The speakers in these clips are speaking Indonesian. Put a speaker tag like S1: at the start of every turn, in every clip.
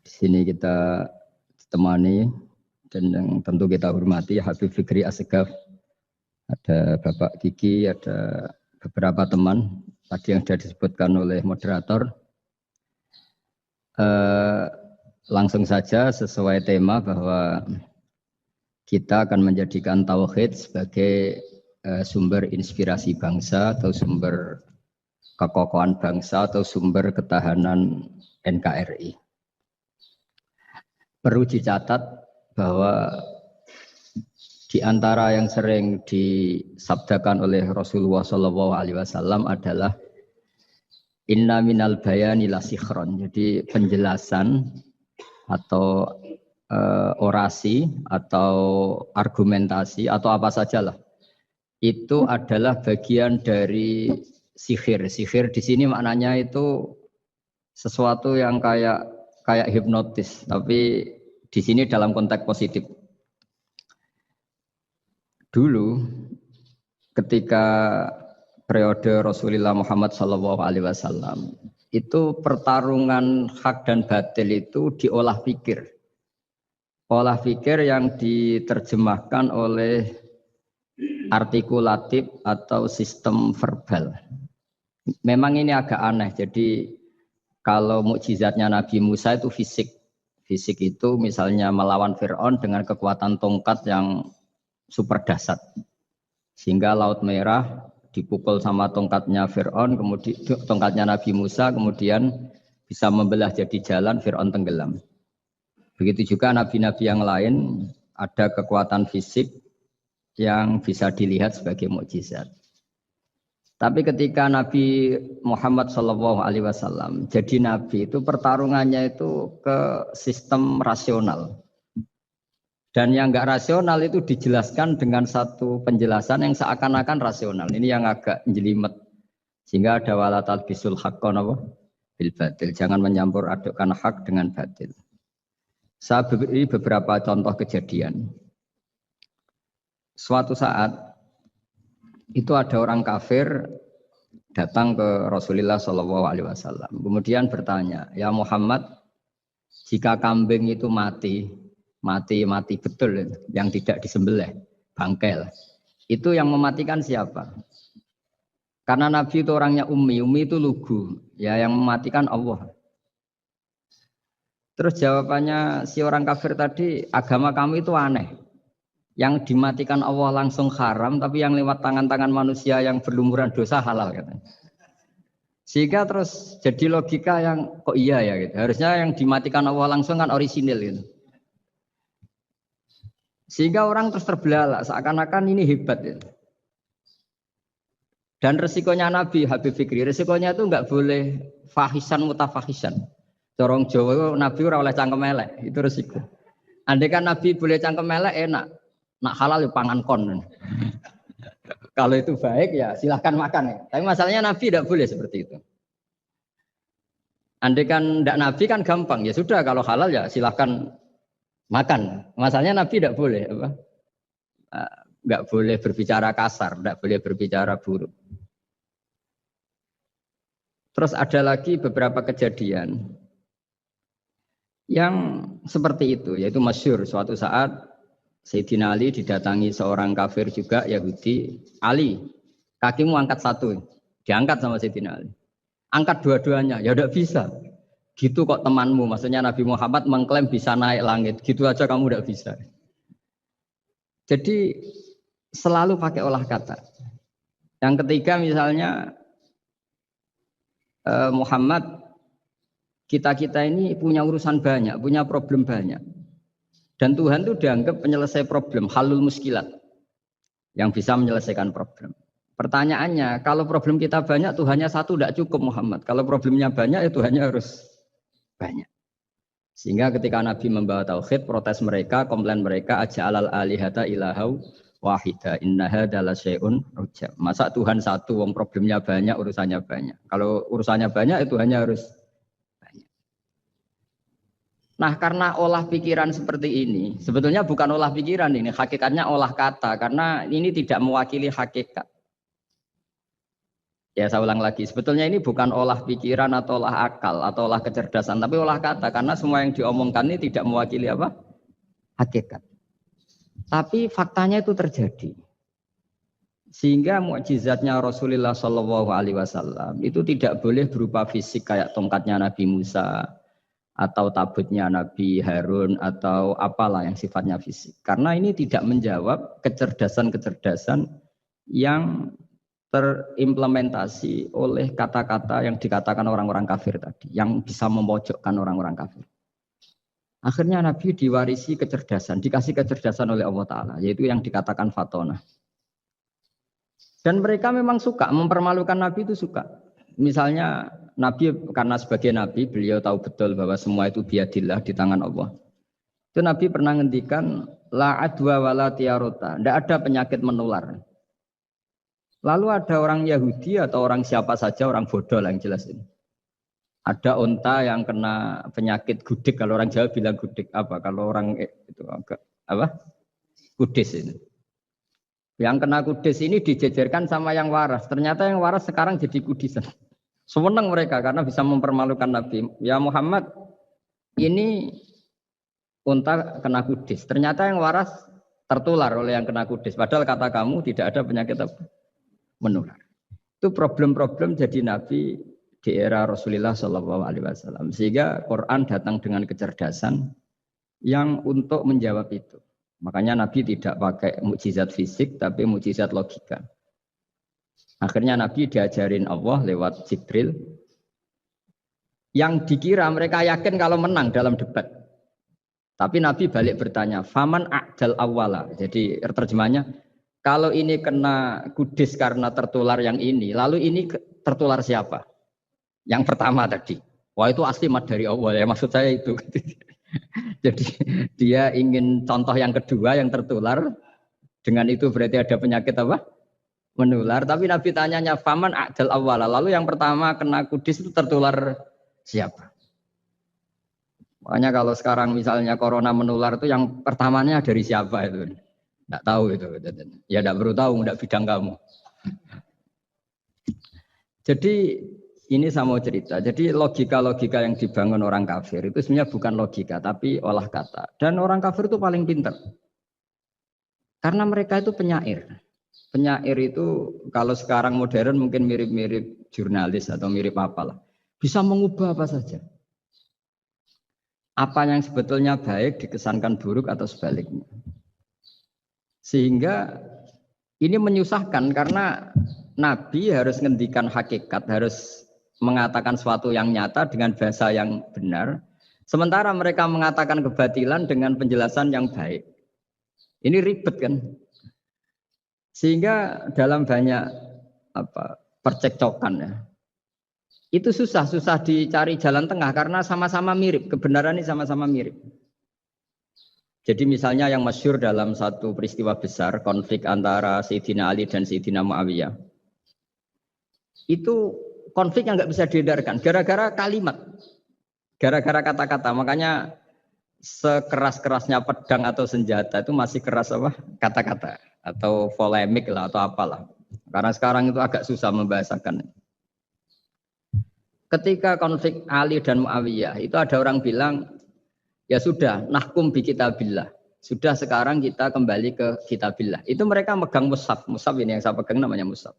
S1: Di sini kita ditemani dan yang tentu kita hormati Habib Fikri Assegaf, ada Bapak Kiki, ada beberapa teman tadi yang sudah disebutkan oleh moderator. Langsung saja sesuai tema bahwa kita akan menjadikan tauhid sebagai sumber inspirasi bangsa atau sumber kekokohan bangsa atau sumber ketahanan NKRI. Perlu dicatat bahwa di antara yang sering disabdakan oleh Rasulullah SAW adalah inna minal bayani la sikhron. Jadi penjelasan atau orasi atau argumentasi atau apa sajalah itu adalah bagian dari sihir. Sihir di sini maknanya itu sesuatu yang kayak hipnotis, tapi di sini dalam konteks positif. Dulu ketika periode Rasulullah Muhammad SAW itu pertarungan hak dan batil itu diolah pikir. Olah pikir yang diterjemahkan oleh artikulatif atau sistem verbal. Memang ini agak aneh. Jadi kalau mukjizatnya Nabi Musa itu fisik. Fisik itu misalnya melawan Fir'aun dengan kekuatan tongkat yang super dahsyat. Sehingga Laut Merah dipukul sama tongkatnya Fir'aun, kemudian tongkatnya Nabi Musa, kemudian bisa membelah jadi jalan, Fir'aun tenggelam. Begitu juga nabi-nabi yang lain ada kekuatan fisik yang bisa dilihat sebagai mukjizat. Tapi ketika Nabi Muhammad SAW jadi nabi itu pertarungannya itu ke sistem rasional. Dan yang enggak rasional itu dijelaskan dengan satu penjelasan yang seakan-akan rasional. Ini yang agak jelimet. Sehingga ada wala talbisul haqqo bil batil. Jangan menyampur adukkan hak dengan batil. Saya beri beberapa contoh kejadian. Suatu saat itu ada orang kafir datang ke Rasulullah SAW. Kemudian bertanya, ya Muhammad, jika kambing itu mati betul, yang tidak disembelih, bangkel, itu yang mematikan siapa? Karena Nabi itu orangnya ummi itu lugu, ya yang mematikan Allah. Terus jawabannya si orang kafir tadi, agama kamu itu aneh. Yang dimatikan Allah langsung haram, tapi yang lewat tangan-tangan manusia yang berlumuran dosa halal katanya. Sehingga terus jadi logika yang kok iya ya gitu. Harusnya yang dimatikan Allah langsung kan orisinil gitu. Sehingga orang terus terbelalak seakan-akan ini hebat gitu. Dan resikonya Nabi Habib Fikri, resikonya itu enggak boleh fahisan mutafahisan. Corong Jawa Nabi ora oleh cangkem elek, itu resiko. Andai kan Nabi boleh cangkem elek enak. Nak halal ya pangan kon. Kalau itu baik ya silahkan makan ya. Tapi masalahnya Nabi tidak boleh seperti itu. Andai kan tidak Nabi kan gampang ya sudah kalau halal ya silahkan makan. Masalahnya Nabi tidak boleh apa? Nggak boleh berbicara kasar, tidak boleh berbicara buruk. Terus ada lagi beberapa kejadian yang seperti itu, yaitu masyhur suatu saat Sayyidina Ali didatangi seorang kafir juga Yahudi. Ali, kakimu angkat satu, diangkat sama Sayyidina Ali. Angkat dua-duanya, ya udah bisa. Gitu kok temanmu, maksudnya Nabi Muhammad mengklaim bisa naik langit, gitu aja kamu udah bisa. Jadi selalu pakai olah kata. Yang ketiga misalnya Muhammad, kita ini punya urusan banyak, punya problem banyak. Dan Tuhan itu dianggap penyelesai problem, halul muskilat, yang bisa menyelesaikan problem. Pertanyaannya, kalau problem kita banyak, Tuhannya satu tidak cukup Muhammad. Kalau problemnya banyak, ya Tuhannya harus banyak. Sehingga ketika Nabi membawa tauhid, protes mereka, komplain mereka, aja'alal alihata ilahau wahida inna hadza la syai'un ujab. Masa Tuhan satu, wong problemnya banyak, urusannya banyak. Kalau urusannya banyak, itu hanya harus banyak. Nah, karena olah pikiran seperti ini, sebetulnya bukan olah pikiran ini, hakikatnya olah kata, karena ini tidak mewakili hakikat. Ya saya ulang lagi, sebetulnya ini bukan olah pikiran atau olah akal atau olah kecerdasan, tapi olah kata karena semua yang diomongkan ini tidak mewakili apa? Hakikat. Tapi faktanya itu terjadi. Sehingga mukjizatnya Rasulullah Shallallahu Alaihi Wasallam itu tidak boleh berupa fisik kayak tongkatnya Nabi Musa atau tabutnya Nabi Harun atau apalah yang sifatnya fisik. Karena ini tidak menjawab kecerdasan-kecerdasan yang terimplementasi oleh kata-kata yang dikatakan orang-orang kafir tadi, yang bisa memojokkan orang-orang kafir. Akhirnya Nabi diwarisi kecerdasan, dikasih kecerdasan oleh Allah Ta'ala, yaitu yang dikatakan fatona. Dan mereka memang suka, mempermalukan Nabi itu suka. Misalnya Nabi, karena sebagai Nabi, beliau tahu betul bahwa semua itu biadillah di tangan Allah. Itu Nabi pernah ngendikan, la adwa wala tiarota, tidak ada penyakit menular. Lalu ada orang Yahudi atau orang siapa saja, orang bodoh lah yang jelas ini. Ada onta yang kena penyakit gudik, kalau orang Jawa bilang gudik apa? Kalau orang itu agak apa? Kudis ini. Yang kena kudis ini dijejerkan sama yang waras. Ternyata yang waras sekarang jadi kudisan. Senang mereka karena bisa mempermalukan Nabi. Ya Muhammad, ini onta kena kudis. Ternyata yang waras tertular oleh yang kena kudis. Padahal kata kamu tidak ada penyakit apa? Menular. Itu problem-problem jadi Nabi di era Rasulullah Shallallahu Alaihi Wasallam. Sehingga Quran datang dengan kecerdasan yang untuk menjawab itu. Makanya Nabi tidak pakai mukjizat fisik, tapi mukjizat logika. Akhirnya Nabi diajarin Allah lewat Jibril. Yang dikira mereka yakin kalau menang dalam debat. Tapi Nabi balik bertanya, faman a'dal awwala. Jadi terjemahnya, kalau ini kena kudis karena tertular yang ini, lalu ini tertular siapa? Yang pertama tadi. Wah itu asli mat dari Allah ya, maksud saya itu. Jadi dia ingin contoh yang kedua yang tertular. Dengan itu berarti ada penyakit apa? Menular. Tapi Nabi tanyanya, faman a'dal awwala. Lalu yang pertama kena kudis itu tertular siapa? Makanya kalau sekarang misalnya corona menular itu yang pertamanya dari siapa itu? Tidak tahu itu. Ya tidak perlu tahu, tidak bidang kamu. Jadi ini saya mau cerita. Jadi logika-logika yang dibangun orang kafir itu sebenarnya bukan logika, tapi olah kata. Dan orang kafir itu paling pintar. Karena mereka itu penyair. Penyair itu kalau sekarang modern mungkin mirip-mirip jurnalis atau mirip apalah. Bisa mengubah apa saja. Apa yang sebetulnya baik dikesankan buruk atau sebaliknya. Sehingga ini menyusahkan karena Nabi harus ngendikan hakikat, harus mengatakan sesuatu yang nyata dengan bahasa yang benar. Sementara mereka mengatakan kebatilan dengan penjelasan yang baik. Ini ribet kan? Sehingga dalam banyak percekcokan ya. Itu susah dicari jalan tengah karena sama-sama mirip, kebenaran ini sama-sama mirip. Jadi misalnya yang masyhur dalam satu peristiwa besar, konflik antara Sayyidina Ali dan Sayyidina Muawiyah. Itu konflik yang nggak bisa dihindarkan, gara-gara kalimat. Gara-gara kata-kata, makanya sekeras-kerasnya pedang atau senjata itu masih keras apa? Kata-kata atau polemik lah atau apalah. Karena sekarang itu agak susah membahasakan. Ketika konflik Ali dan Muawiyah, itu ada orang bilang, ya sudah, nahkum bi kitabillah. Sudah sekarang kita kembali ke kitabillah. Itu mereka megang mushaf. Mushaf ini yang saya pegang namanya mushaf.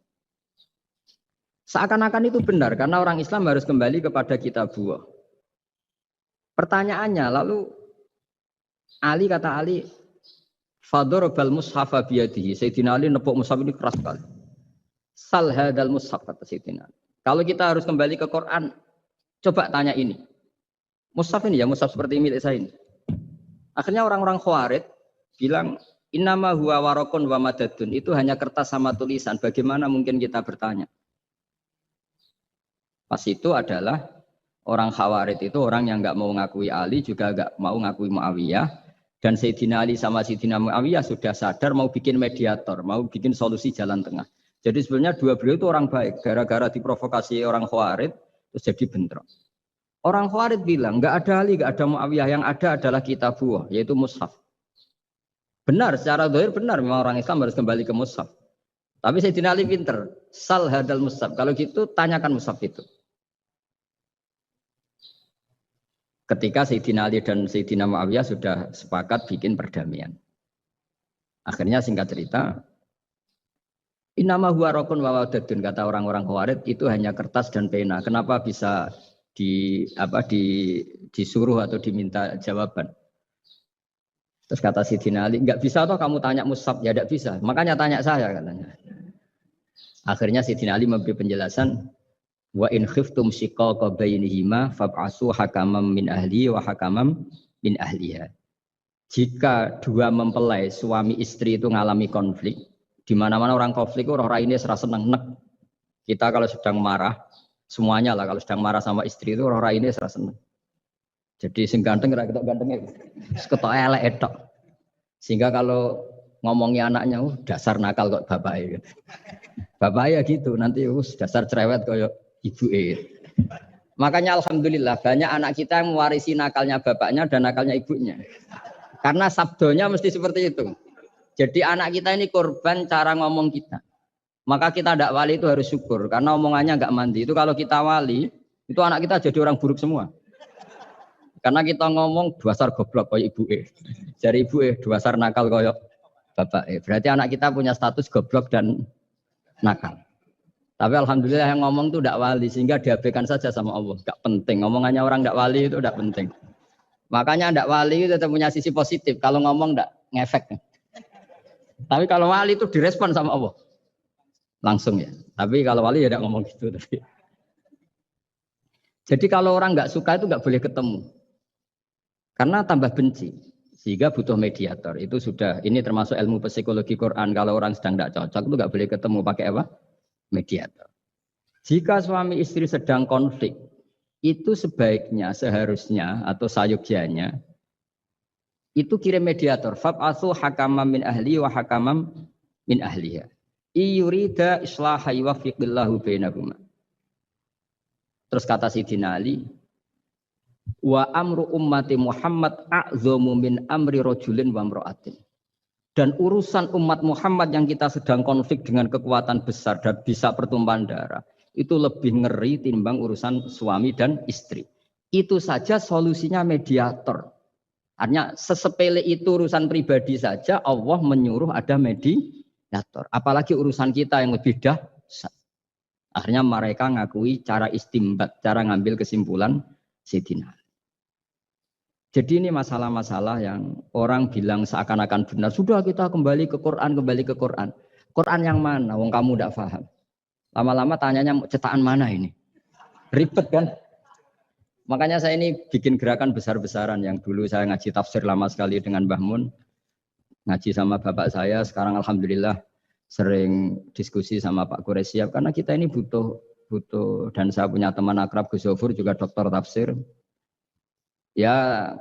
S1: Seakan-akan itu benar karena orang Islam harus kembali kepada kitabullah. Pertanyaannya lalu Ali kata Ali, fadharabal mushafa biyadihi. Sayyidina Ali nepuk mushaf ini keras sekali. Sal hadal mushaf kata Sayyidina Ali. Kalau kita harus kembali ke Quran, coba tanya ini. Mushaf ini ya, mushaf seperti milik saya ini. Akhirnya orang-orang Khawarij bilang, innama huwa warakun wa madadun. Itu hanya kertas sama tulisan. Bagaimana mungkin kita bertanya? Pas itu adalah orang Khawarij itu orang yang enggak mau ngakui Ali, juga enggak mau ngakui Muawiyah. Dan Sayyidina Ali sama Sayyidina Muawiyah sudah sadar mau bikin mediator, mau bikin solusi jalan tengah. Jadi sebenarnya dua beliau itu orang baik. Gara-gara diprovokasi orang Khawarij, terus jadi bentrok. Orang Khawarij bilang, enggak ada Ali, enggak ada Muawiyah, yang ada adalah kitabullah, yaitu mushaf. Benar, secara zahir benar, memang orang Islam harus kembali ke mushaf. Tapi Sayyidina Ali pinter. Sal hadal musab. Kalau gitu tanyakan musab itu. Ketika Sayyidina Ali dan Sayyidina Muawiyah sudah sepakat bikin perdamaian. Akhirnya singkat cerita, Innama huwa rokun wa wadadun, kata orang-orang Khawarij itu hanya kertas dan pena. Kenapa bisa disuruh atau diminta jawaban? Terus kata Sayyidina Ali, enggak bisa toh kamu tanya Mus'ab, ya enggak bisa. Makanya tanya saya katanya. Akhirnya Sayyidina Ali memberi penjelasan, wa in khiftum shiqaqa bainihima fab'asu hakamam min ahli wa hakamam min ahliha. Jika dua mempelai suami istri itu mengalami konflik, di mana-mana orang konflik orang ini serasa seneng nek. Kita kalau sedang marah, semuanya lah kalau sedang marah sama istri itu orang ini serasa seneng. Jadi sing ganteng kira ketok gantengnya, ketok elek etok. Sehingga kalau ngomongi anaknya, dasar nakal kok bapaknya gitu. Bapaknya gitu, nanti dasar cerewet kayak ibu Makanya alhamdulillah banyak anak kita yang mewarisi nakalnya bapaknya dan nakalnya ibunya. Karena sabdonya mesti seperti itu. Jadi anak kita ini korban cara ngomong kita. Maka kita tidak wali itu harus syukur. Karena omongannya nggak mandi. Itu kalau kita wali, itu anak kita jadi orang buruk semua. Karena kita ngomong dasar goblok kayak ibu Dari ibu dasar nakal kayak bapak Berarti anak kita punya status goblok dan nakal. Tapi alhamdulillah yang ngomong itu tidak wali. Sehingga diabaikan saja sama Allah. Nggak penting. Omongannya orang tidak wali itu tidak penting. Makanya tidak wali itu tetap punya sisi positif. Kalau ngomong tidak ngefek. Tapi kalau wali itu direspon sama Allah. Langsung ya. Tapi kalau wali ya tidak ngomong gitu. Tapi. Jadi kalau orang nggak suka itu nggak boleh ketemu. Karena tambah benci. Sehingga butuh mediator. Itu sudah, ini termasuk ilmu psikologi Quran. Kalau orang sedang tidak cocok itu nggak boleh ketemu. Pakai apa? Mediator. Jika suami istri sedang konflik, itu sebaiknya, seharusnya, atau sayogyanya, itu kirim mediator. Fab'athu hakamam min ahli wa hakamam min ahliha. Iyurida islaha yuwafiqillahu bainahuma. Terus kata Sayyidina Ali, wa amru ummati Muhammad a'zamu min amri rajulin wa imra'atin. Dan urusan umat Muhammad yang kita sedang konflik dengan kekuatan besar dan bisa pertumpahan darah, itu lebih ngeri timbang urusan suami dan istri. Itu saja solusinya mediator. Artinya sesepele itu urusan pribadi saja Allah menyuruh ada mediator. Apalagi urusan kita yang lebih dahsyat. Akhirnya mereka ngakui cara istimbat, cara ngambil kesimpulan Sayyidina. Jadi ini masalah-masalah yang orang bilang seakan-akan benar. Sudah kita kembali ke Quran, kembali ke Quran. Quran yang mana? Wong kamu tidak paham. Lama-lama tanyanya cetakan mana ini? Ribet kan? Makanya saya ini bikin gerakan besar-besaran yang dulu saya ngaji tafsir lama sekali dengan Mbah Mun. Ngaji sama bapak saya, sekarang alhamdulillah sering diskusi sama Pak Quraisyab. Karena kita ini butuh dan saya punya teman akrab Gus Zofur juga doktor tafsir. Ya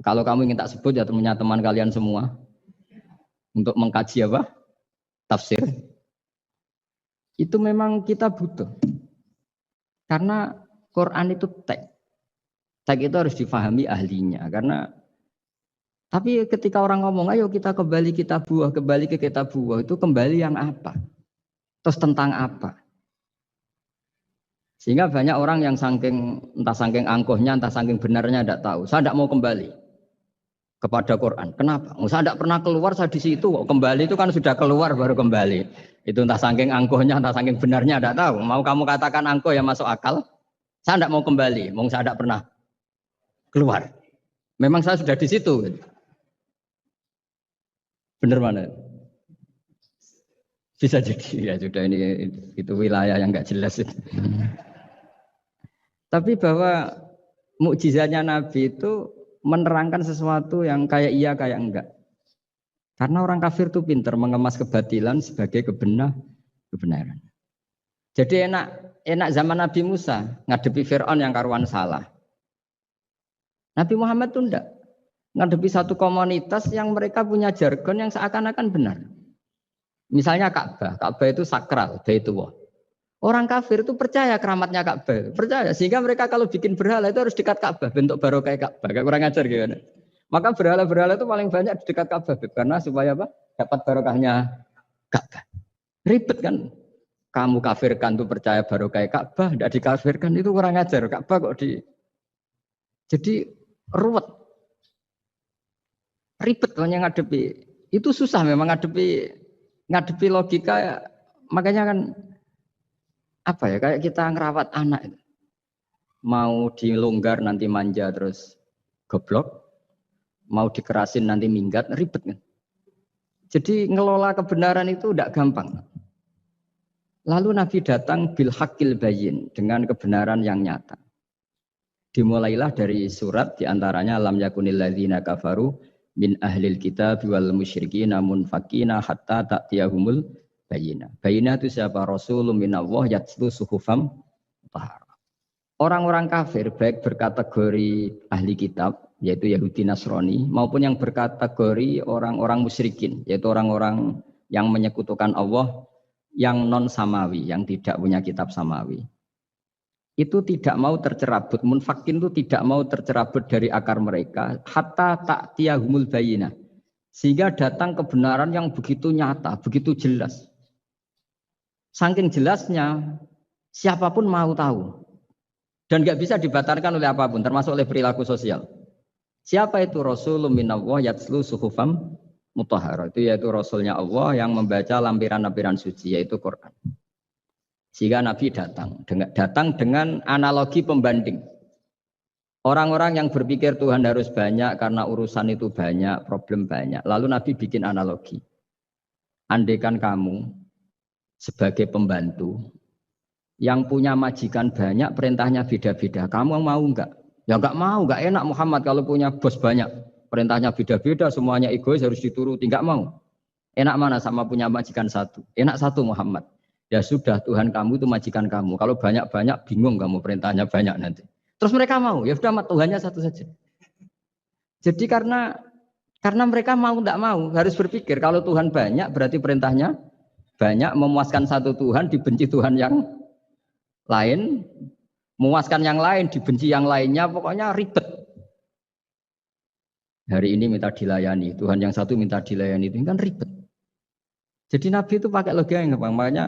S1: kalau kamu ingin tak sebut ya punya teman kalian semua. Untuk mengkaji apa? Tafsir. Itu memang kita butuh. Karena Quran itu teks. Teks itu harus difahami ahlinya. Tapi ketika orang ngomong, ayo kita kembali kitab buah, kembali ke kitab buah, itu kembali yang apa? Terus tentang apa? Sehingga banyak orang yang entah saking angkuhnya, entah saking benarnya tidak tahu. Saya tidak mau kembali kepada Quran. Kenapa? Saya tidak pernah keluar, saya di situ. Kembali itu kan sudah keluar baru kembali. Itu entah saking angkuhnya, entah saking benarnya tidak tahu. Mau kamu katakan angkuh yang masuk akal? Saya tidak mau kembali. Saya tidak pernah keluar. Memang saya sudah di situ. Benar mana? Bisa jadi ya sudah ini itu wilayah yang nggak jelas. Tapi bahwa mukjizatnya Nabi itu menerangkan sesuatu yang kayak iya kayak enggak. Karena orang kafir itu pintar mengemas kebatilan sebagai kebenaran. Jadi enak zaman Nabi Musa ngadepi Fir'aun yang karuan salah. Nabi Muhammad itu enggak. Ngadepi satu komunitas yang mereka punya jargon yang seakan-akan benar. Misalnya Ka'bah. Ka'bah itu sakral, Baitullah. Orang kafir itu percaya keramatnya Ka'bah. Percaya. Sehingga mereka kalau bikin berhala itu harus dekat Ka'bah. Bentuk barokah Ka'bah. Kayak kurang ajar gimana. Maka berhala-berhala itu paling banyak di dekat Ka'bah. Karena supaya apa? Dapat barokahnya Ka'bah. Ribet kan? Kamu kafirkan tuh percaya barokah Ka'bah, tidak dikafirkan itu kurang ajar. Ka'bah kok di... Jadi ruwet. Ribet hanya ngadepi. Itu susah memang ngadepi logika. Makanya kan apa ya, kayak kita ngerawat anak. Mau dilonggar nanti manja terus goblok. Mau dikerasin nanti minggat, ribet kan. Jadi ngelola kebenaran itu tidak gampang. Lalu Nabi datang bil haqqil bayyin, dengan kebenaran yang nyata. Dimulailah dari surat diantaranya lam yakunil ladzina kafaru min ahlil kitab wal musyrikin namun fakina hatta ta'tiyahumul bayyinah. Bayyinah itu siapa? Rasulun minallah yatlu suhufam tahara. Orang-orang kafir baik berkategori ahli kitab yaitu Yahudi Nasrani maupun yang berkategori orang-orang musyrikin yaitu orang-orang yang menyekutukan Allah yang non samawi, yang tidak punya kitab samawi. Itu tidak mau tercerabut, munfakin itu tidak mau tercerabut dari akar mereka hatta ta'tiyahumul bayyinah. Sehingga datang kebenaran yang begitu nyata, begitu jelas. Saking jelasnya siapapun mau tahu. Dan nggak bisa dibatalkan oleh apapun, termasuk oleh perilaku sosial. Siapa itu? Rasulun minallah yatslu suhufam mutahharah. Itu yaitu Rasulnya Allah yang membaca lampiran-lampiran suci, yaitu Quran. Sehingga Nabi datang dengan analogi pembanding. Orang-orang yang berpikir Tuhan harus banyak karena urusan itu banyak, problem banyak. Lalu Nabi bikin analogi. Andaikan kamu sebagai pembantu yang punya majikan banyak, perintahnya beda-beda. Kamu mau enggak? Ya enggak mau, enggak enak Muhammad kalau punya bos banyak. Perintahnya beda-beda, semuanya egois harus dituruti. Enggak mau. Enak mana sama punya majikan satu? Enak satu Muhammad. Ya sudah, Tuhan kamu itu majikan kamu. Kalau banyak-banyak bingung kamu perintahnya banyak nanti. Terus mereka mau, ya sudah Tuhannya satu saja. Jadi karena mereka mau enggak mau, harus berpikir kalau Tuhan banyak berarti perintahnya banyak, memuaskan satu Tuhan, dibenci Tuhan yang lain, memuaskan yang lain, dibenci yang lainnya, pokoknya ribet. Hari ini minta dilayani, Tuhan yang satu minta dilayani, itu kan ribet. Jadi Nabi itu pakai logika yang gampang. Makanya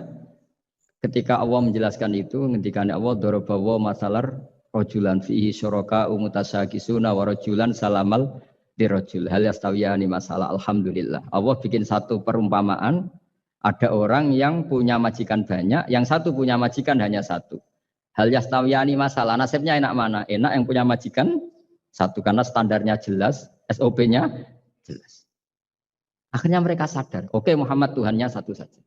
S1: ketika Allah menjelaskan itu, ketika Allah dorobawa masalar rojulan fihi syuraka umutasakisuna warojulan salamal dirojul hal yastawiyani masalah. Alhamdulillah. Allah bikin satu perumpamaan. Ada orang yang punya majikan banyak, yang satu punya majikan hanya satu. Hal yastawiyani masalah, nasibnya enak mana? Enak yang punya majikan satu, karena standarnya jelas, SOP-nya jelas. Akhirnya mereka sadar, oke Muhammad Tuhannya satu saja.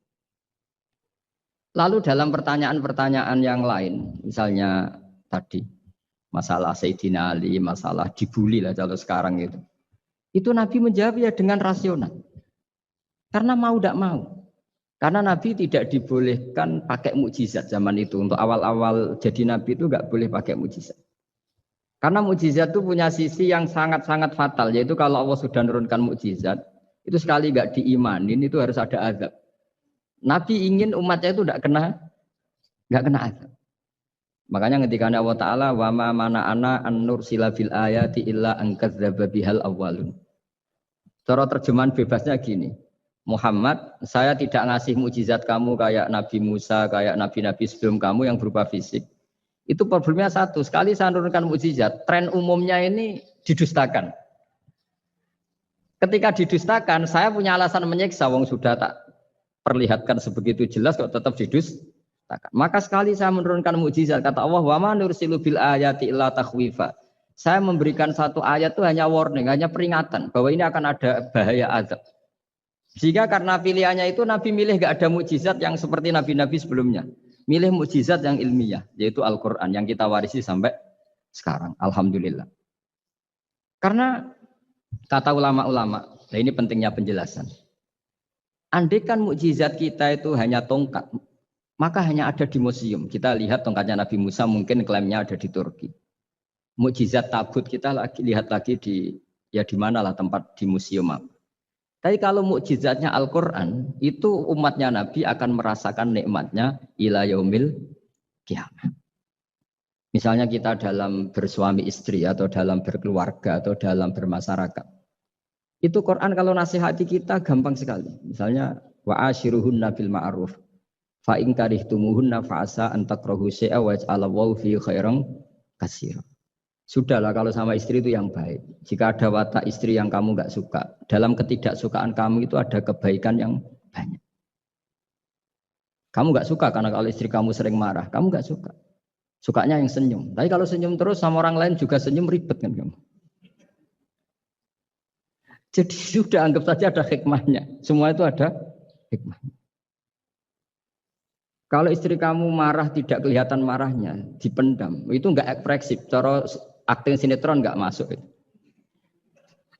S1: Lalu dalam pertanyaan-pertanyaan yang lain, misalnya tadi, masalah Sayyidina Ali, masalah dibully lah kalau sekarang itu Nabi menjawab ya dengan rasional. Karena mau tidak mau. Karena Nabi tidak dibolehkan pakai mukjizat zaman itu. Untuk awal-awal jadi Nabi itu nggak boleh pakai mukjizat. Karena mukjizat itu punya sisi yang sangat-sangat fatal. Yaitu kalau Allah sudah menurunkan mukjizat, itu sekali nggak diimanin itu harus ada azab. Nabi ingin umatnya itu nggak kena azab. Makanya ketika Allah Ta'ala wa ma mana'ana an nursila bil ayati illa an kadzdzaba bihal awwalun. Cara terjemahan bebasnya gini. Muhammad, saya tidak ngasih mukjizat kamu kayak Nabi Musa, kayak nabi-nabi sebelum kamu yang berupa fisik. Itu problemnya satu, sekali saya menurunkan mukjizat, tren umumnya ini didustakan. Ketika didustakan, saya punya alasan menyiksa, wong sudah tak perlihatkan sebegitu jelas kok tetap didustakan. Maka sekali saya menurunkan mukjizat, kata Allah, wa ma nursilu bil ayati illa takhwifa. Saya memberikan satu ayat itu hanya warning, hanya peringatan bahwa ini akan ada bahaya azab. Sehingga karena pilihannya itu Nabi milih gak ada mukjizat yang seperti nabi-nabi sebelumnya. Milih mukjizat yang ilmiah, yaitu Al-Quran yang kita warisi sampai sekarang. Alhamdulillah. Karena kata ulama-ulama, nah ini pentingnya penjelasan. Andaikan mukjizat kita itu hanya tongkat, maka hanya ada di museum. Kita lihat tongkatnya Nabi Musa mungkin klaimnya ada di Turki. Mukjizat tabut kita lihat lagi di mana lah tempat di museum apa. Tapi kalau mukjizatnya Al-Quran, itu umatnya Nabi akan merasakan nikmatnya ila yaumil kiamat. Misalnya kita dalam bersuami istri atau dalam berkeluarga atau dalam bermasyarakat. Itu Quran kalau nasihati kita gampang sekali. Misalnya wa ashiruhunna bil ma'ruf. Fa in karihtumuhunna fa'asa an takrahu syai'a wa yaj'alallahu fi khairan katsira. Sudahlah kalau sama istri itu yang baik. Jika ada watak istri yang kamu enggak suka, dalam ketidaksukaan kamu itu ada kebaikan yang banyak. Kamu enggak suka karena kalau istri kamu sering marah, kamu enggak suka. Sukanya yang senyum. Tapi kalau senyum terus sama orang lain juga senyum, ribet kan kamu. Jadi sudah anggap saja ada hikmahnya. Semua itu ada hikmahnya. Kalau istri kamu marah tidak kelihatan marahnya, dipendam, itu enggak ekspresif. Cara akting sinetron enggak masuk itu.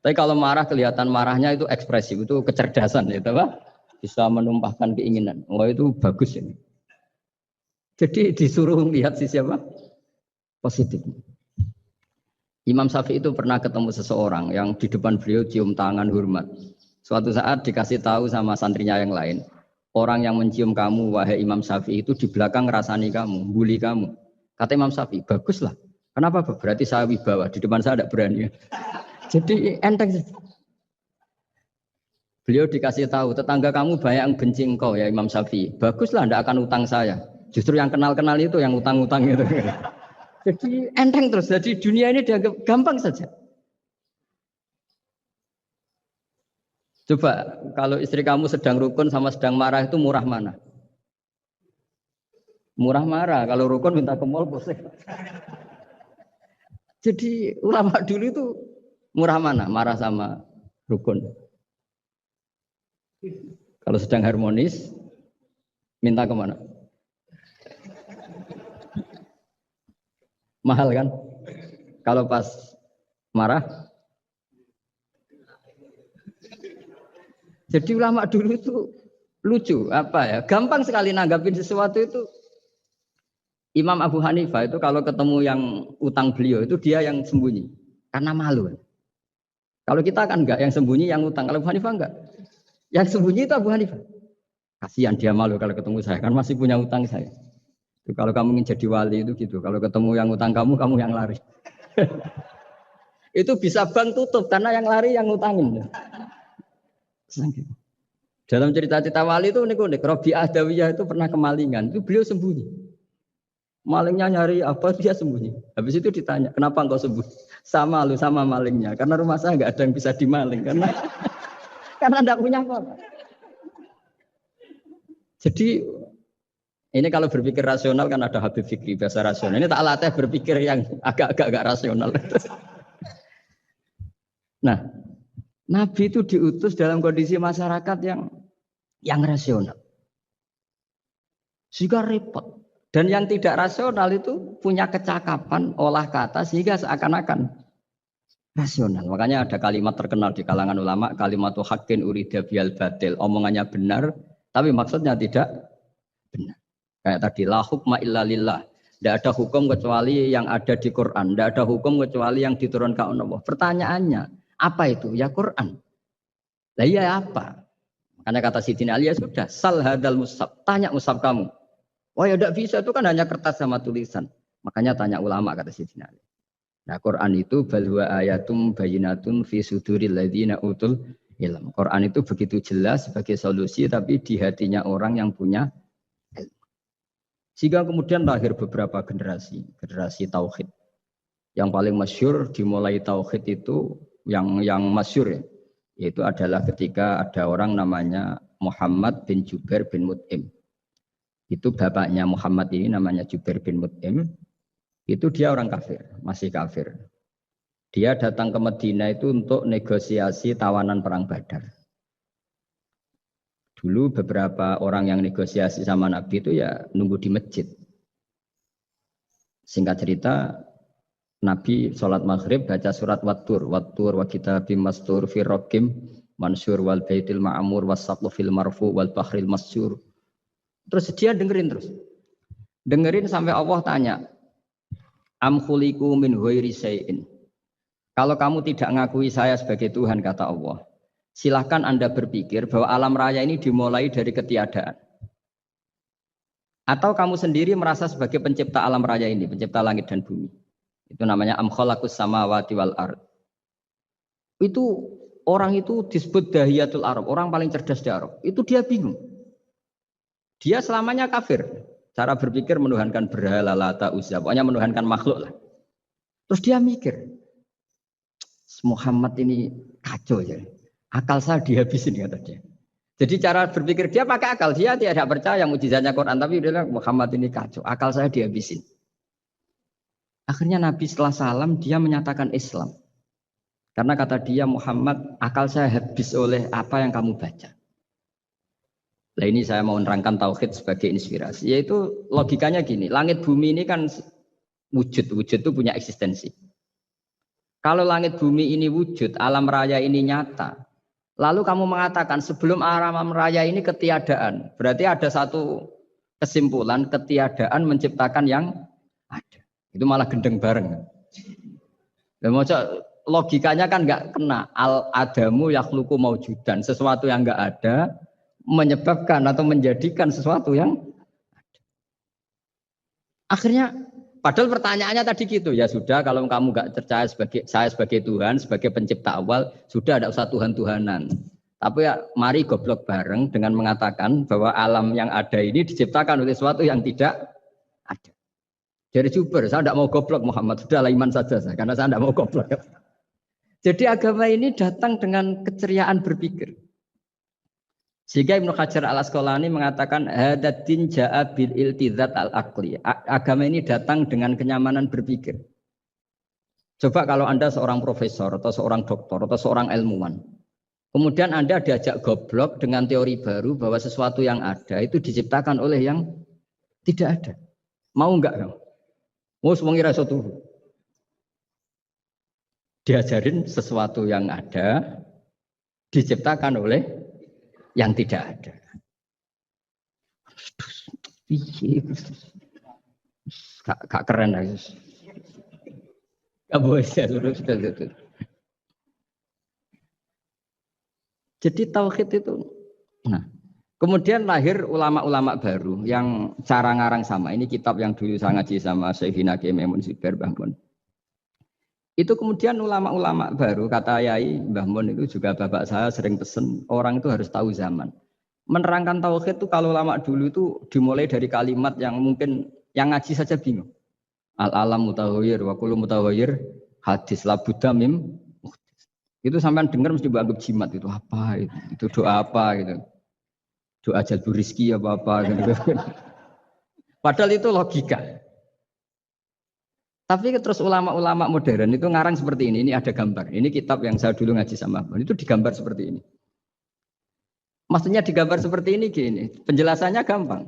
S1: Tapi kalau marah kelihatan marahnya itu ekspresif, itu kecerdasan itu Pak. Bisa menumpahkan keinginan. Wah itu bagus ini. Jadi disuruh lihat sisi apa? Positif. Imam Syafi'i itu pernah ketemu seseorang yang di depan beliau cium tangan hormat. Suatu saat dikasih tahu sama santrinya yang lain, orang yang mencium kamu wahai Imam Syafi'i itu di belakang ngerasani kamu, bully kamu. Kata Imam Syafi'i, baguslah. Kenapa? Berarti saya wibawa, di depan saya tidak berani. Jadi enteng. Beliau dikasih tahu, tetangga kamu banyak yang benci engkau ya Imam Syafi'i. Baguslah, tidak akan utang saya. Justru yang kenal-kenal itu yang utang-utang itu. Jadi enteng terus. Jadi dunia ini dianggap gampang saja. Coba kalau istri kamu sedang rukun sama sedang marah itu murah mana? Murah marah. Kalau rukun minta ke mall pusing. Jadi ulama dulu itu murah mana? Marah sama rukun. Kalau sedang harmonis, minta kemana? Mahal kan? Kalau pas marah. Jadi ulama dulu itu lucu, apa ya? Gampang sekali nanggapin sesuatu itu. Imam Abu Hanifah itu kalau ketemu yang utang beliau itu dia yang sembunyi karena malu. Kalau kita kan enggak yang sembunyi yang utang. Kalau Abu Hanifah enggak. Yang sembunyi itu Abu Hanifah. Kasihan dia malu kalau ketemu saya kan masih punya utang saya. Itu kalau kamu ingin jadi wali itu gitu. Kalau ketemu yang utang kamu yang lari. Itu bisa bank tutup karena yang lari yang utangin. Dalam cerita-cerita wali itu unik-unik. Rabi'ah Adawiyah itu pernah kemalingan. Itu beliau sembunyi. Malingnya nyari apa dia sembunyi. Habis itu ditanya, kenapa engkau sembunyi? Sama lu sama malingnya. Karena rumah saya nggak ada yang bisa dimaling karena enggak punya apa. Jadi ini kalau berpikir rasional kan ada Habib Fikri bahasa rasional. Ini tak latih berpikir yang agak rasional. Nah, Nabi itu diutus dalam kondisi masyarakat yang rasional. Sehingga repot. Dan yang tidak rasional itu punya kecakapan olah kata sehingga seakan-akan rasional. Makanya ada kalimat terkenal di kalangan ulama, kalimatu haqqin urida bial batil. Omongannya benar, tapi maksudnya tidak benar. Kayak tadi, la hukma illa lillah. Tidak ada hukum kecuali yang ada di Quran. Tidak ada hukum kecuali yang diturunkan Allah. Pertanyaannya, apa itu? Ya Quran. Lah iya apa? Karena kata Sidin Ali ya sudah, sal hadal mushaf. Tanya mushaf kamu. Oh ya tidak bisa, itu kan hanya kertas sama tulisan. Makanya tanya ulama kata Sidin Ali. Nah Quran itu balwa ayatum bayinatun fi suduril ladzina utul ilm. Quran itu begitu jelas sebagai solusi tapi di hatinya orang yang punya ilmu. Sehingga kemudian lahir beberapa generasi tauhid. Yang paling masyhur dimulai tauhid itu yang masyhur ya, yaitu adalah ketika ada orang namanya Muhammad bin Jubair bin Mut'im. Itu bapaknya Muhammad ini namanya Jubair bin Mut'im. Itu dia orang kafir, masih kafir. Dia datang ke Madinah itu untuk negosiasi tawanan perang Badar. Dulu beberapa orang yang negosiasi sama Nabi itu ya nunggu di masjid. Singkat cerita, Nabi sholat maghrib baca surat Wattur wa kitabim mastur fi raqim mansur wal baitil ma'mur was saqfu fil marfu wal bahril masyur. Terus dia dengerin sampai Allah tanya, am khuliqu min ghairi syai'in. Kalau kamu tidak ngakui saya sebagai Tuhan kata Allah, silahkan Anda berpikir bahwa alam raya ini dimulai dari ketiadaan. Atau kamu sendiri merasa sebagai pencipta alam raya ini, pencipta langit dan bumi. Itu namanya am khalaqus samawati wal ard. Itu orang itu disebut dahiyatul Arab, orang paling cerdas di Arab. Itu dia bingung. Dia selamanya kafir. Cara berpikir menuhankan berhala, Lata, Uzza. Pokoknya menuhankan makhluk lah. Terus dia mikir, Muhammad ini kacau ya. Akal saya dihabisin kata dia. Jadi cara berpikir dia pakai akal. Dia tidak percaya mukjizatnya Quran. Tapi dia bilang Muhammad ini kacau. Akal saya dihabisin. Akhirnya Nabi setelah salam dia menyatakan Islam. Karena kata dia Muhammad akal saya habis oleh apa yang kamu baca. Nah ini saya mau menerangkan tauhid sebagai inspirasi. Yaitu logikanya gini, langit bumi ini kan wujud itu punya eksistensi. Kalau langit bumi ini wujud, alam raya ini nyata. Lalu kamu mengatakan sebelum alam raya ini ketiadaan. Berarti ada satu kesimpulan ketiadaan menciptakan yang ada. Itu malah gendeng bareng. Logikanya kan nggak kena. Al-adamu yakhluqu maujudan. Sesuatu yang nggak ada menyebabkan atau menjadikan sesuatu yang ada. Akhirnya, padahal pertanyaannya tadi gitu, ya sudah kalau kamu nggak percaya saya sebagai Tuhan, sebagai pencipta awal, sudah ada usah Tuhan-Tuhanan. Tapi ya mari goblok bareng dengan mengatakan bahwa alam yang ada ini diciptakan oleh sesuatu yang tidak ada. Dari Juber, saya tidak mau goblok Muhammad, sudah iman saja saya, karena saya tidak mau goblok. Jadi agama ini datang dengan keceriaan berpikir. Sehingga Ibnu Hajar al-Asqalani mengatakan hadatin ja'a bil iltizat al-aqli. Agama ini datang dengan kenyamanan berpikir. Coba kalau Anda seorang profesor atau seorang doktor atau seorang ilmuwan. Kemudian Anda diajak goblok dengan teori baru bahwa sesuatu yang ada itu diciptakan oleh yang tidak ada. Mau enggak kamu? Mau semuanya rasa turu. Diajarin sesuatu yang ada diciptakan oleh yang tidak ada. Gak keren lah. Gak boleh ya, sudah. Jadi tauhid itu. Nah, kemudian lahir ulama-ulama baru yang cara ngarang sama. Ini kitab yang dulu saya ngaji sama Syekhina Kiai Maimun Siber Mbah Mun. Itu kemudian ulama-ulama baru, kata Yai Mbah Mun itu juga bapak saya sering pesen, orang itu harus tahu zaman. Menerangkan tauhid itu kalau ulama dulu itu dimulai dari kalimat yang mungkin yang ngaji saja bingung. Al-alam mutahawir, wa kullu mutahawir, hadis la buddha mim. Itu sampean dengar mesti anggap jimat itu apa itu? Itu doa apa gitu. Doa jalbur rizki apa gitu. Padahal itu logika. Tapi terus ulama-ulama modern itu ngarang seperti ini ada gambar. Ini kitab yang saya dulu ngaji sama Abang. Itu digambar seperti ini. Maksudnya digambar seperti ini gini. Penjelasannya gampang.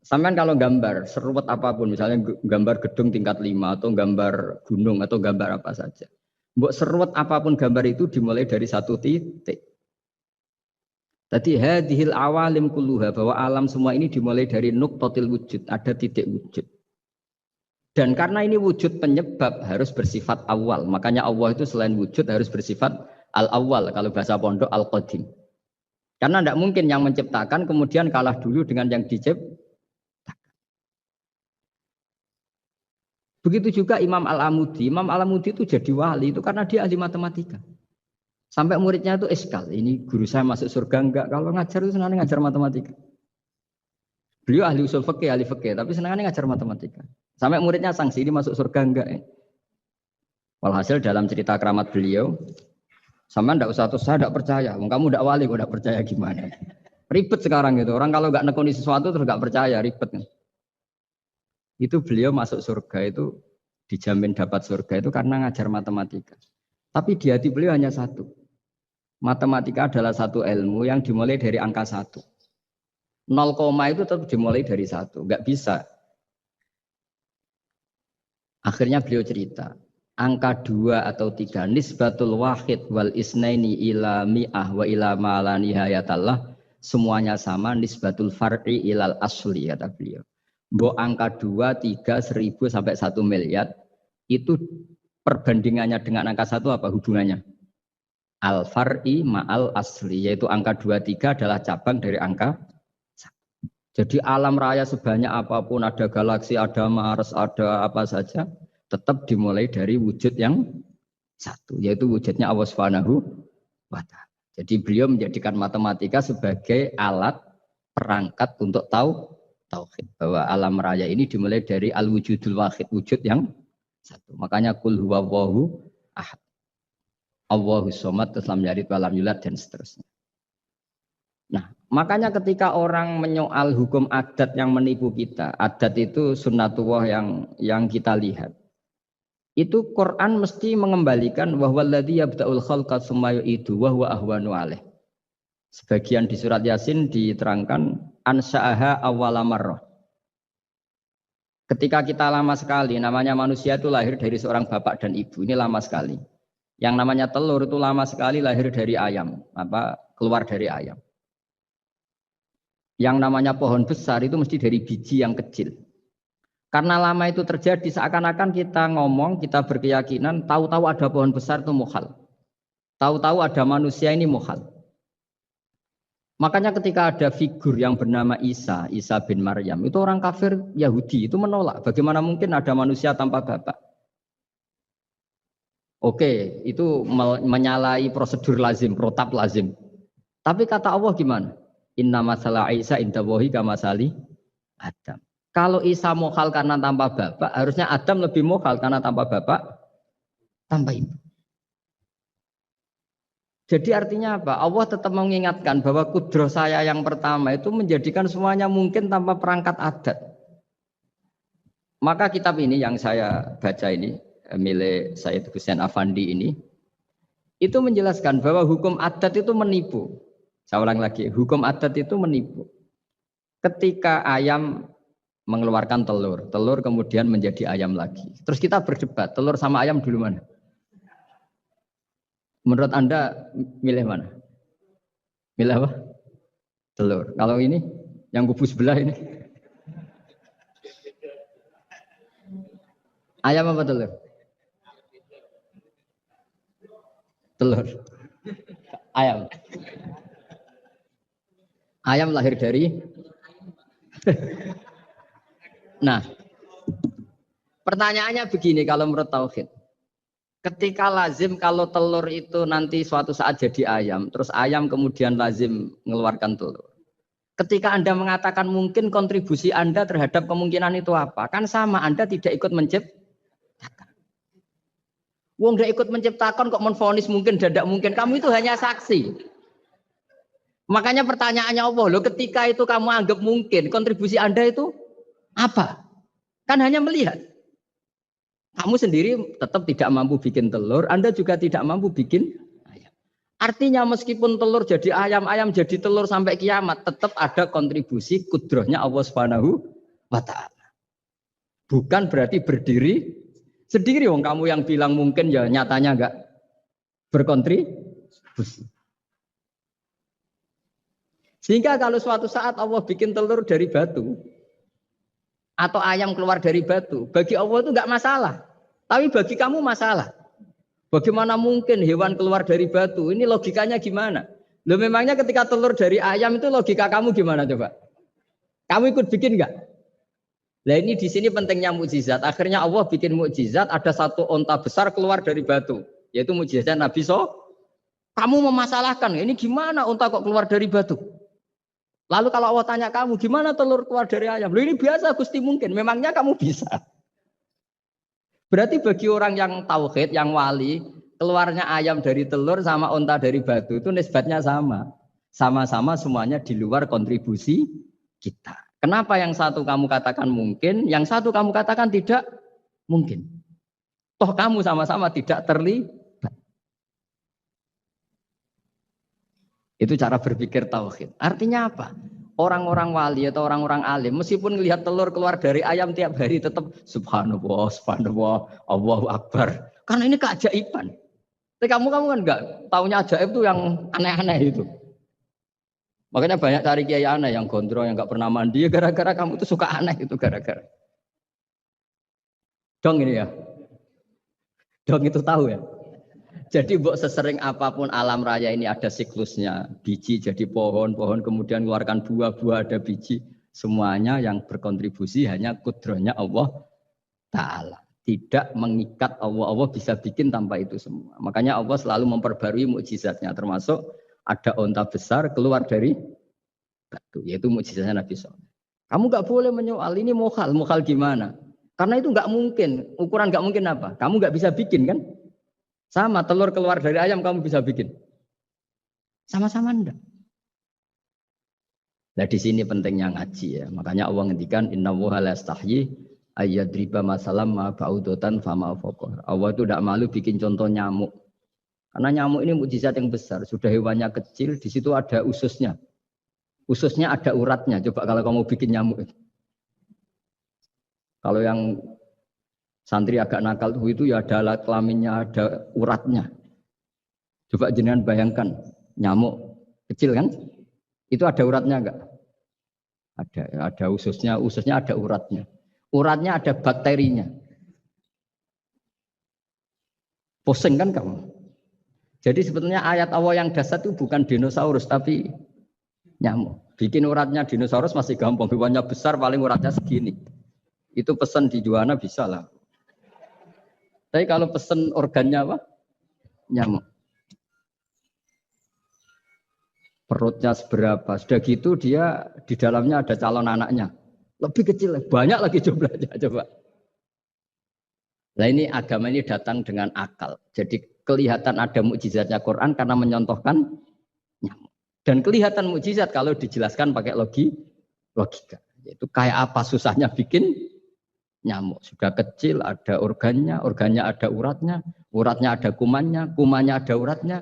S1: Sampean kalau gambar seruat apapun, misalnya gambar gedung tingkat 5 atau gambar gunung atau gambar apa saja. Mbok seruat apapun gambar itu dimulai dari satu titik. Tadi hadhil awalim kulluha, bahwa alam semua ini dimulai dari nuqtatil wujud, ada titik wujud. Dan karena ini wujud penyebab harus bersifat awal. Makanya Allah itu selain wujud harus bersifat al-awwal. Kalau bahasa pondok al-qadim. Karena tidak mungkin yang menciptakan kemudian kalah dulu dengan yang diciptakan. Begitu juga Imam Al-Amudi. Imam Al-Amudi itu jadi wali itu karena dia ahli matematika. Sampai muridnya itu eskal. Ini guru saya masuk surga enggak. Kalau ngajar itu senangnya ngajar matematika. Beliau ahli usul fikih, ahli fikih. Tapi senangnya ngajar matematika. Sampai muridnya sanksi, ini masuk surga enggak ya? Walhasil dalam cerita keramat beliau, sama ndak usah terus saya enggak percaya. Kamu enggak wali, kok enggak percaya gimana? Ribet sekarang itu. Orang kalau enggak nekuni sesuatu terus enggak percaya, ribet kan? Itu beliau masuk surga itu dijamin dapat surga itu karena ngajar matematika. Tapi di hati beliau hanya satu. Matematika adalah satu ilmu yang dimulai dari angka 1. 0, itu tetap dimulai dari 1. Enggak bisa. Akhirnya beliau cerita, angka 2 atau 3 nisbatul wahid wal isnaini ila mi'ah wa ila ma'ala nihayatallah, semuanya sama, nisbatul far'i ilal asli, kata beliau. Mbok angka 2, 3, 1000 sampai 1 miliar itu perbandingannya dengan angka 1 apa hubungannya? Al far'i ma'al asli, yaitu angka 2, 3 adalah cabang dari angka 1. Jadi alam raya sebanyak apapun, ada galaksi, ada Mars, ada apa saja, tetap dimulai dari wujud yang 1, yaitu wujudnya Allah Subhanahu wa Ta'ala. Jadi beliau menjadikan matematika sebagai alat perangkat untuk tahu tauhid, bahwa alam raya ini dimulai dari al-wujudul wahid, wujud yang satu. Makanya kul huwallahu ahad, Allahus somad, lam yalid walam yulad, dan seterusnya. Nah, makanya ketika orang menyoal hukum adat yang menipu kita, adat itu sunnatullah yang kita lihat. Itu Quran mesti mengembalikan bahwa alladzi yabda'ul khalqa tsumma yu'idu wa huwa ahwanu alaih. Sebagian di surat Yasin diterangkan ansha'aha awwala marrah. Ketika kita lama sekali, namanya manusia itu lahir dari seorang bapak dan ibu, ini lama sekali. Yang namanya telur itu lama sekali lahir dari ayam, keluar dari ayam. Yang namanya pohon besar itu mesti dari biji yang kecil. Karena lama itu terjadi, seakan-akan kita ngomong, kita berkeyakinan, tahu-tahu ada pohon besar itu mukhal. Tahu-tahu ada manusia ini mukhal. Makanya ketika ada figur yang bernama Isa bin Maryam, itu orang kafir Yahudi, itu menolak. Bagaimana mungkin ada manusia tanpa bapak? Oke, itu menyalahi prosedur lazim, protap lazim. Tapi kata Allah gimana? Inna masalah Isa indawahi kamasali Adam. Kalau Isa mukhal karena tanpa bapak, harusnya Adam lebih mukhal karena tanpa bapak, tanpa ibu. Jadi artinya apa? Allah tetap mengingatkan bahwa kudroh saya yang pertama itu menjadikan semuanya mungkin tanpa perangkat adat. Maka kitab ini yang saya baca ini, milik Sayyid Hussein Afandi ini, itu menjelaskan bahwa hukum adat itu menipu. Saya ulang lagi, hukum adat itu menipu. Ketika ayam mengeluarkan telur, telur kemudian menjadi ayam lagi. Terus kita berdebat, telur sama ayam dulu mana? Menurut Anda milih mana? Milih apa? Telur. Kalau ini, yang kubu sebelah ini. Ayam apa telur? Telur. Ayam. Ayam lahir dari. Nah, pertanyaannya begini kalau menurut tauhid. Ketika lazim kalau telur itu nanti suatu saat jadi ayam, terus ayam kemudian lazim mengeluarkan telur. Ketika Anda mengatakan mungkin kontribusi Anda terhadap kemungkinan itu apa? Kan sama, Anda tidak ikut menciptakan. Wong tidak ikut menciptakan kok menvonis mungkin dan tidak mungkin. Kamu itu hanya saksi. Makanya pertanyaannya Allah, loh ketika itu kamu anggap mungkin, kontribusi Anda itu apa? Kan hanya melihat. Kamu sendiri tetap tidak mampu bikin telur, Anda juga tidak mampu bikin ayam. Artinya meskipun telur jadi ayam, ayam jadi telur sampai kiamat, tetap ada kontribusi kudrohnya Allah Subhanahu wa Ta'ala. Bukan berarti berdiri sendiri, wong kamu yang bilang mungkin ya nyatanya enggak berkontribusi. Sehingga kalau suatu saat Allah bikin telur dari batu atau ayam keluar dari batu, bagi Allah itu enggak masalah. Tapi bagi kamu masalah. Bagaimana mungkin hewan keluar dari batu? Ini logikanya gimana? Loh memangnya ketika telur dari ayam itu logika kamu gimana coba? Kamu ikut bikin enggak? Nah ini di sini pentingnya mukjizat. Akhirnya Allah bikin mukjizat, ada satu onta besar keluar dari batu, yaitu mukjizat Nabi So. Kamu memasalahkan, ini gimana onta kok keluar dari batu? Lalu kalau Allah tanya kamu, gimana telur keluar dari ayam? Loh ini biasa Gusti mungkin, memangnya kamu bisa? Berarti bagi orang yang tauhid, yang wali, keluarnya ayam dari telur sama onta dari batu itu nisbatnya sama. Sama-sama semuanya di luar kontribusi kita. Kenapa yang satu kamu katakan mungkin, yang satu kamu katakan tidak mungkin? Toh kamu sama-sama tidak terlibat. Itu cara berpikir tauhid. Artinya apa? Orang-orang wali atau orang-orang alim, meskipun melihat telur keluar dari ayam tiap hari, tetap subhanallah, subhanallah, Allahu Akbar. Karena ini keajaiban. Tapi kamu kan enggak, taunya ajaib itu yang aneh-aneh itu. Makanya banyak cari kiai aneh yang gondrong, yang enggak pernah mandi, gara-gara kamu itu suka aneh itu gara-gara. Dong ini ya. Dong itu tahu ya. Jadi mbok sesering apapun alam raya ini ada siklusnya. Biji jadi pohon, pohon kemudian mengeluarkan buah, ada biji. Semuanya yang berkontribusi hanya kudrohnya Allah Ta'ala. Tidak mengikat Allah. Allah bisa bikin tanpa itu semua. Makanya Allah selalu memperbarui mukjizatnya. Termasuk ada onta besar keluar dari batu, yaitu mukjizatnya Nabi Soleh. Kamu nggak boleh menyoal ini mukhal gimana? Karena itu nggak mungkin. Ukuran nggak mungkin apa? Kamu nggak bisa bikin kan? Sama telur keluar dari ayam kamu bisa bikin. Sama-sama enggak. Nah di sini pentingnya ngaji ya. Makanya Allah ngendikan innallaha la yastahyi ayyadriba masalam ma ba'udatan fama fawqah. Allah itu tidak malu bikin contoh nyamuk. Karena nyamuk ini mukjizat yang besar. Sudah hewannya kecil, di situ ada ususnya. Ususnya ada uratnya. Coba kalau kamu bikin nyamuk. Kalau yang santri agak nakal itu ya ada alat kelaminnya, ada uratnya. Coba jenengan bayangkan nyamuk kecil kan? Itu ada uratnya enggak? Ada ususnya ada uratnya. Uratnya ada bakterinya. Pusing kan kamu? Jadi sebetulnya ayat Allah yang dasar itu bukan dinosaurus tapi nyamuk. Bikin uratnya dinosaurus masih gampang, hewannya besar paling uratnya segini. Itu pesan di Juwana bisa lah. Tapi kalau pesan organnya apa? Nyamuk. Perutnya seberapa? Sudah gitu dia di dalamnya ada calon anaknya. Lebih kecil, banyak lagi jumlahnya coba. Nah ini agama ini datang dengan akal. Jadi kelihatan ada mukjizatnya Quran karena menyontohkan nyamuk. Dan kelihatan mukjizat kalau dijelaskan pakai logika. Itu kayak apa susahnya bikin nyamuk. Sudah kecil ada organnya ada uratnya, uratnya ada kumannya, kumannya ada uratnya.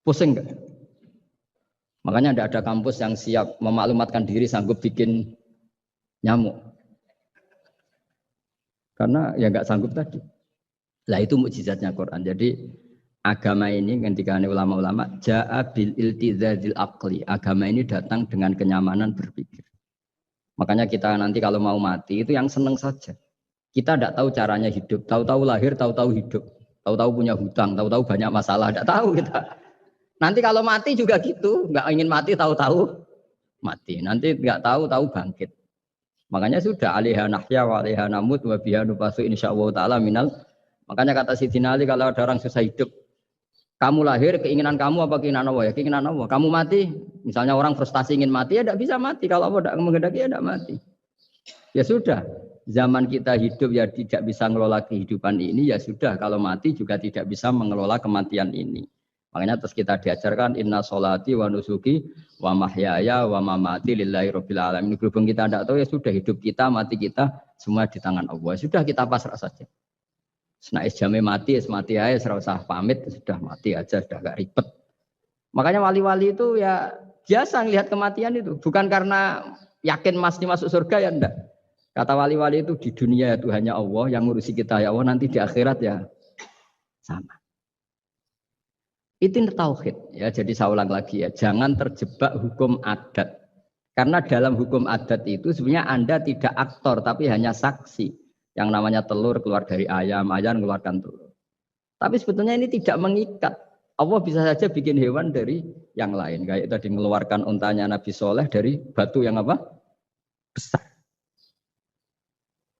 S1: Pusing enggak? Makanya tidak ada kampus yang siap memaklumatkan diri sanggup bikin nyamuk. Karena ya enggak sanggup tadi. Lah itu mukjizatnya Quran. Jadi agama ini ketika ulama-ulama ja'a bil iltizazil aqli. Agama ini datang dengan kenyamanan berpikir. Makanya kita nanti kalau mau mati itu yang seneng saja. Kita tidak tahu caranya hidup, tahu-tahu lahir, tahu-tahu hidup, tahu-tahu punya hutang, tahu-tahu banyak masalah, tidak tahu kita. Nanti kalau mati juga gitu, nggak ingin mati tahu-tahu mati. Nanti nggak tahu-tahu bangkit. Makanya sudah alaiha nahya wa alaiha namut wa biha nubasu insyaallah taala minal. Makanya kata Sidina Ali kalau ada orang susah hidup, kamu lahir keinginan kamu apa keinginan Allah ya? Keinginan Allah. Kamu mati, misalnya orang frustasi ingin mati ya tidak bisa mati. Kalau Allah tidak menghendaki ya tidak mati. Ya sudah, zaman kita hidup ya tidak bisa mengelola kehidupan ini ya sudah. Kalau mati juga tidak bisa mengelola kematian ini. Makanya terus kita diajarkan inna sholati wa nusuki wa mahyaya wa mamati lillahi rabbil alamin. Berhubung kita tidak tahu ya sudah hidup kita, mati kita semua di tangan Allah. Sudah kita pasrah saja. Senais jame mati aja, serasa pamit sudah mati aja, sudah gak ribet. Makanya wali-wali itu ya biasa ngelihat kematian itu, bukan karena yakin pasti masuk surga ya enggak. Kata wali-wali itu di dunia itu hanya Allah yang ngurusi kita ya Allah, nanti di akhirat ya sama. Itu tauhid ya. Jadi saya ulang lagi ya, jangan terjebak hukum adat. Karena dalam hukum adat itu sebenarnya Anda tidak aktor tapi hanya saksi. Yang namanya telur keluar dari ayam, ayam mengeluarkan telur. Tapi sebetulnya ini tidak mengikat. Allah bisa saja bikin hewan dari yang lain. Kayak tadi mengeluarkan untanya Nabi Soleh dari batu yang apa? Besar.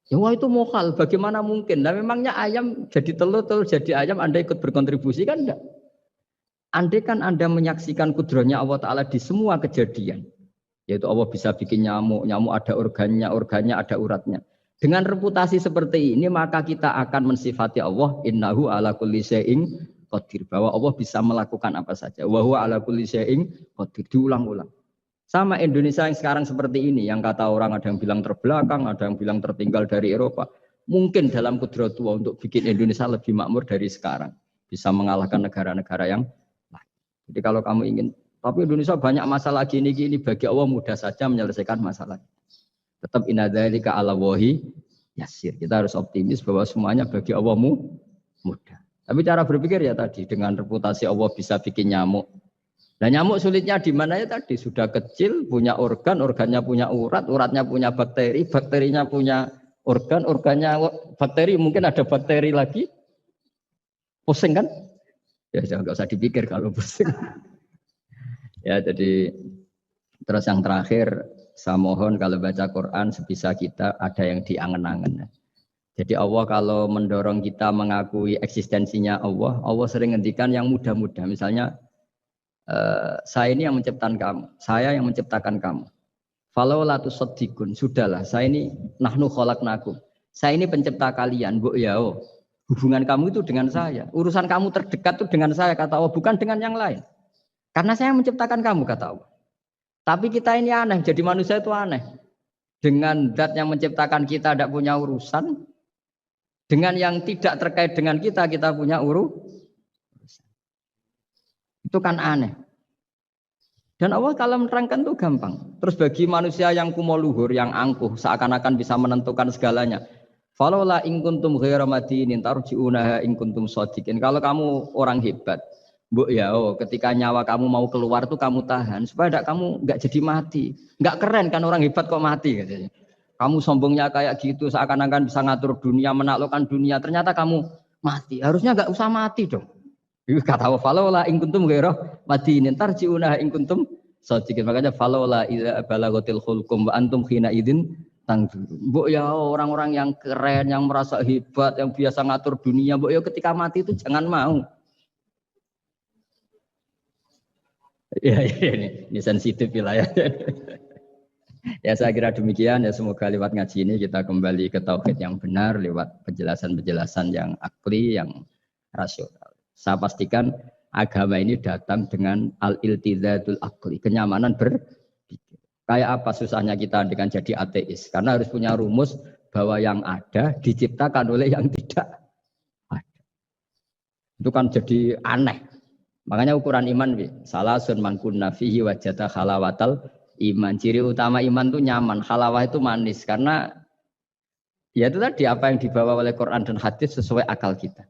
S1: Ya wah itu mokal, bagaimana mungkin? Nah memangnya ayam jadi telur, telur jadi ayam, Anda ikut berkontribusi kan enggak? Andai kan Anda menyaksikan kudrohnya Allah Ta'ala di semua kejadian, yaitu Allah bisa bikin nyamuk, nyamuk ada organnya, organnya ada uratnya. Dengan reputasi seperti ini, maka kita akan mensifati Allah, innahu ala kulli syai'in qadir, bahwa Allah bisa melakukan apa saja. Wa huwa ala kulli syai'in qadir, diulang-ulang. Sama Indonesia yang sekarang seperti ini, yang kata orang ada yang bilang terbelakang, ada yang bilang tertinggal dari Eropa. Mungkin dalam kudrat Tua untuk bikin Indonesia lebih makmur dari sekarang. Bisa mengalahkan negara-negara yang jadi kalau kamu ingin, tapi Indonesia banyak masalah gini-gini, bagi Allah mudah saja menyelesaikan masalah. Tetap inadzalika ala wahi yasir. Kita harus optimis bahwa semuanya bagi Allah mudah. Tapi cara berpikir ya tadi, dengan reputasi Allah bisa bikin nyamuk. Nah nyamuk sulitnya di mana ya tadi, sudah kecil, punya organ, organnya punya urat, uratnya punya bakteri, bakterinya punya organ, organnya bakteri, mungkin ada bakteri lagi. Pusing kan? Ya jangan nggak usah dipikir kalau pusing. Ya jadi terus yang terakhir saya mohon kalau baca Quran sebisa kita ada yang diangen-angen. Jadi Allah kalau mendorong kita mengakui eksistensinya Allah, Allah sering ngendikan yang mudah-mudah. Misalnya saya ini yang menciptakan kamu, saya yang menciptakan kamu. Falau la tusaddiqun, sudahlah, saya ini nahnu khalaqnakum. Saya ini pencipta kalian, Bu yao. Hubungan kamu itu dengan saya. Urusan kamu terdekat itu dengan saya, kata Allah, bukan dengan yang lain. Karena saya yang menciptakan kamu, kata Allah. Tapi kita ini aneh, jadi manusia itu aneh. Dengan zat yang menciptakan kita tidak punya urusan, dengan yang tidak terkait dengan kita punya urusan. Itu kan aneh. Dan Allah kalau menerangkan itu gampang. Terus bagi manusia yang kumo luhur, yang angkuh, seakan-akan bisa menentukan segalanya. Falaula in kuntum ghaira madinin tarji'unaha in kuntum shadiqin. Kalau kamu orang hebat, Bu ya, ketika nyawa kamu mau keluar tuh kamu tahan supaya kamu enggak jadi mati. Enggak keren kan orang hebat kok mati katanya. Kamu sombongnya kayak gitu seakan-akan bisa ngatur dunia, menaklukkan dunia, ternyata kamu mati. Harusnya enggak usah mati dong. Kata Allah, falaula in kuntum ghaira madinin tarji'unaha in kuntum shadiqin. Makanya falaula idza balaghatil khulqum wa antum khina idzin tangzurun. Mbok ya orang-orang yang keren, yang merasa hebat, yang biasa ngatur dunia, mbok ya ketika mati itu jangan mau. Ya, ini sensitif ya. Ya saya kira demikian ya, semoga lewat ngaji ini kita kembali ke tauhid yang benar lewat penjelasan-penjelasan yang akli, yang rasional. Saya pastikan agama ini datang dengan al-iltizadul akli, kenyamanan berpikir. Kayak apa susahnya kita dengan jadi ateis? Karena harus punya rumus bahwa yang ada diciptakan oleh yang tidak ada. Itu kan jadi aneh. Makanya ukuran iman, salasun man kunna fihi wajada halawatal iman. Ciri utama iman itu nyaman, halawah itu manis. Karena ya itu tadi apa yang dibawa oleh Quran dan hadis sesuai akal kita.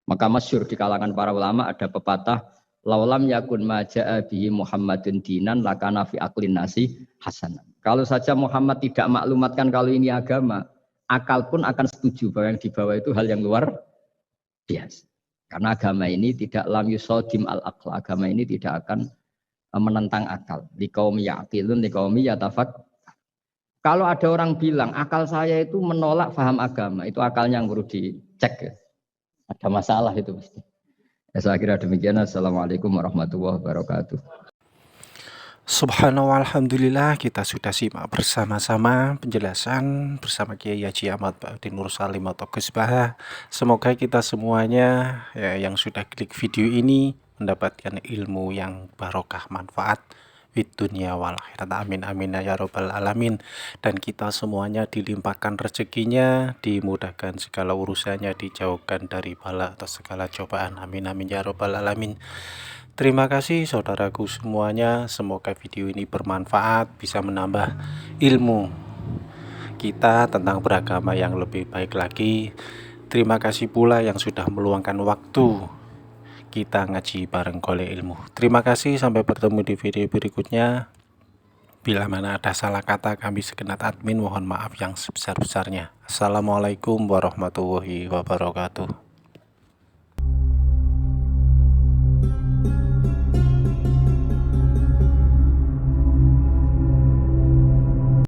S1: Maka masyhur di kalangan para ulama ada pepatah laulam yakun maja'a bihi Muhammadun dinan lakana fi aqlin nasi hasanan. Kalau saja Muhammad tidak maklumatkan kalau ini agama, akal pun akan setuju bahwa yang dibawa itu hal yang luar biasa. Karena agama ini tidak lam yusodim al-aql, agama ini tidak akan menentang akal. Liqaumi ya'qilun liqaumi yatafak. Kalau ada orang bilang akal saya itu menolak faham agama, itu akalnya yang perlu dicek. Ada masalah itu pasti. Ya, saya kira demikian. Assalamualaikum warahmatullahi wabarakatuh.
S2: Subhanallah, alhamdulillah, kita sudah simak bersama-sama penjelasan bersama Kiai Haji Ahmad Ba'udin Nur Salim atau Gus Baha. Semoga kita semuanya ya, yang sudah klik video ini mendapatkan ilmu yang barokah, manfaat di dunia wal akhirat. Amin amin ya rabbal alamin. Dan kita semuanya dilimpahkan rezekinya, dimudahkan segala urusannya, dijauhkan dari bala atau segala cobaan. Amin amin ya rabbal alamin. Terima kasih saudaraku semuanya, semoga video ini bermanfaat, bisa menambah ilmu kita tentang beragama yang lebih baik lagi. Terima kasih pula yang sudah meluangkan waktu kita ngaji bareng Golek Ilmu. Terima kasih, sampai bertemu di video berikutnya. Bila mana ada salah kata, kami segenap admin mohon maaf yang sebesar-besarnya. Assalamualaikum warahmatullahi wabarakatuh.